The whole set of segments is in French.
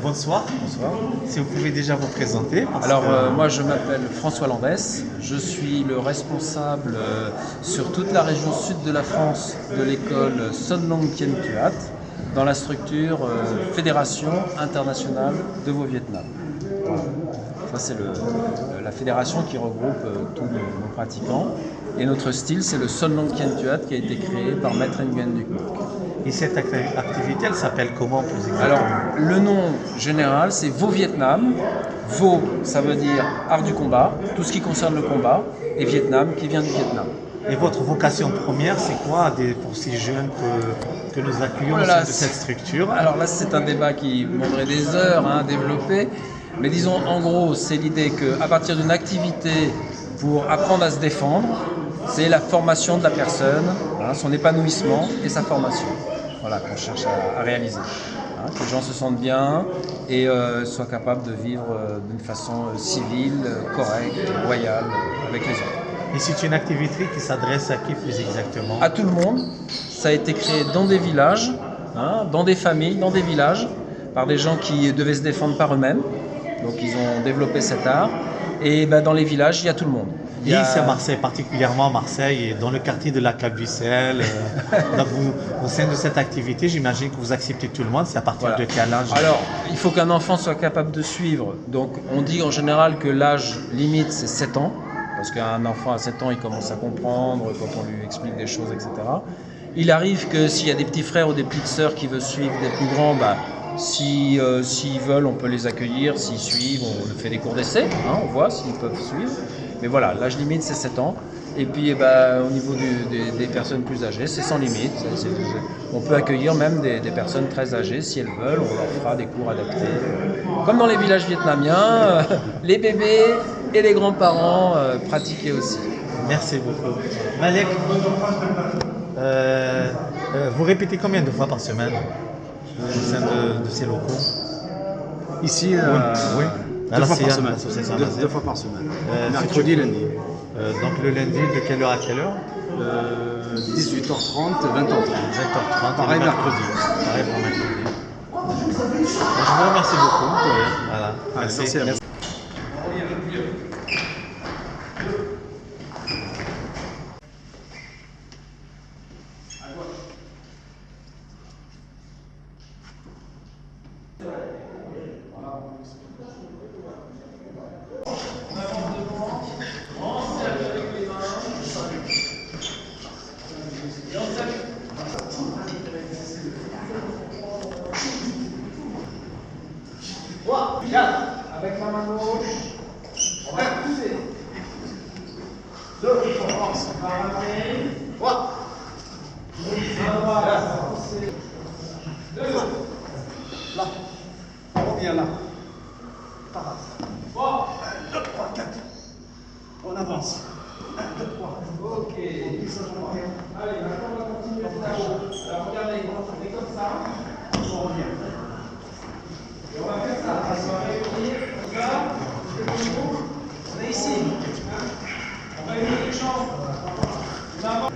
bonsoir. Bonsoir. Si vous pouvez déjà vous présenter. Alors moi je m'appelle François Landès, je suis le responsable sur toute la région sud de la France de l'école Son Long Kien Tuat dans la structure Fédération internationale de Vo Vietnam. Voilà. Ça c'est la fédération qui regroupe tous nos pratiquants. Et notre style c'est le Son Long Kien Tuat qui a été créé par Maître Nguyen Duc Ngoc. Et cette activité, elle s'appelle comment plus exactement? Alors, le nom général, c'est Vo Vietnam. Vo, ça veut dire art du combat, tout ce qui concerne le combat, et Vietnam, qui vient du Vietnam. Et votre vocation première, c'est quoi pour ces jeunes que nous accueillons au sein de cette structure? Alors là, c'est un débat qui prendrait des heures à développer. Mais disons, en gros, c'est l'idée qu'à partir d'une activité pour apprendre à se défendre, c'est la formation de la personne, son épanouissement et sa formation. Voilà, qu'on cherche à réaliser. Que les gens se sentent bien et soient capables de vivre d'une façon civile, correcte, loyale avec les autres. Et c'est une activité qui s'adresse à qui plus exactement? À tout le monde. Ça a été créé dans des villages, dans des familles, dans des villages, par des gens qui devaient se défendre par eux-mêmes. Donc ils ont développé cet art. Et dans les villages, il y a tout le monde. Et ici à Marseille, particulièrement à Marseille, et dans le quartier de la Clape-du-Ciel. Donc au sein de cette activité, j'imagine que vous acceptez tout le monde. C'est à partir de quel âge? Alors, il faut qu'un enfant soit capable de suivre. Donc on dit en général que l'âge limite c'est 7 ans. Parce qu'un enfant à 7 ans, il commence à comprendre quand on lui explique des choses, etc. Il arrive que s'il y a des petits frères ou des petites sœurs qui veulent suivre des plus grands, s'ils veulent, on peut les accueillir. S'ils suivent, on fait des cours d'essai, on voit s'ils peuvent suivre. Mais voilà, l'âge limite c'est 7 ans. Et puis au niveau des personnes plus âgées, c'est sans limite. On peut accueillir même des personnes très âgées si elles veulent. On leur fera des cours adaptés. Comme dans les villages vietnamiens, les bébés et les grands-parents pratiquaient aussi. Merci beaucoup. Malek, vous répétez combien de fois par semaine au sein de ces locaux? Ici, oui. Deux fois par semaine. Mercredi, lundi. Donc le lundi, de quelle heure à quelle heure? 18h30, 20h30. 20h30. Pareil mercredi. Pareil pour mercredi. Je vous remercie beaucoup. Voilà. Merci à vous. Avec la main gauche, on va pousser. 2, on avance. On va ramener. 3. Main droite, on va pousser. 2. Là. On revient là. Parade. 3. 1, 2, 3, 4. On avance. 1, 2, 3. Ok. Allez, maintenant on va continuer là-haut. Alors regardez, on est comme ça. On revient. Et on va faire ça. On va réunir comme ça. On est ici. On va unir les jambes. On avance.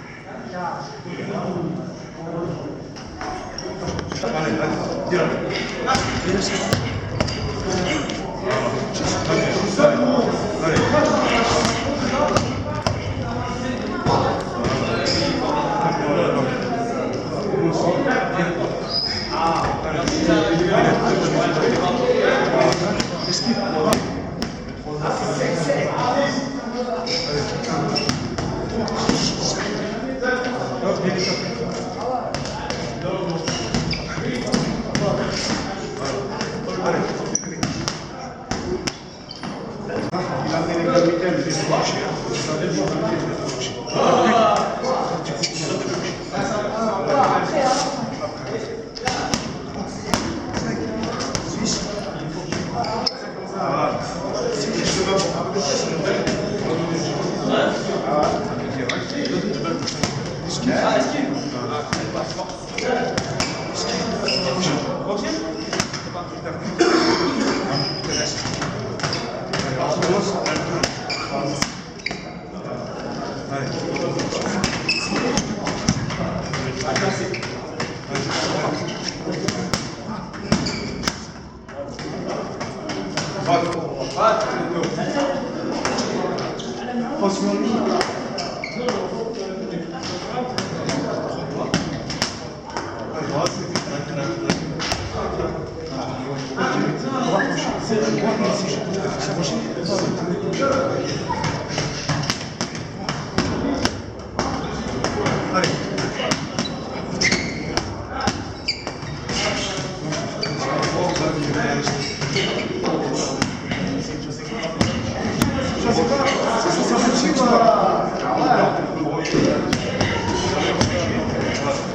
moi, si je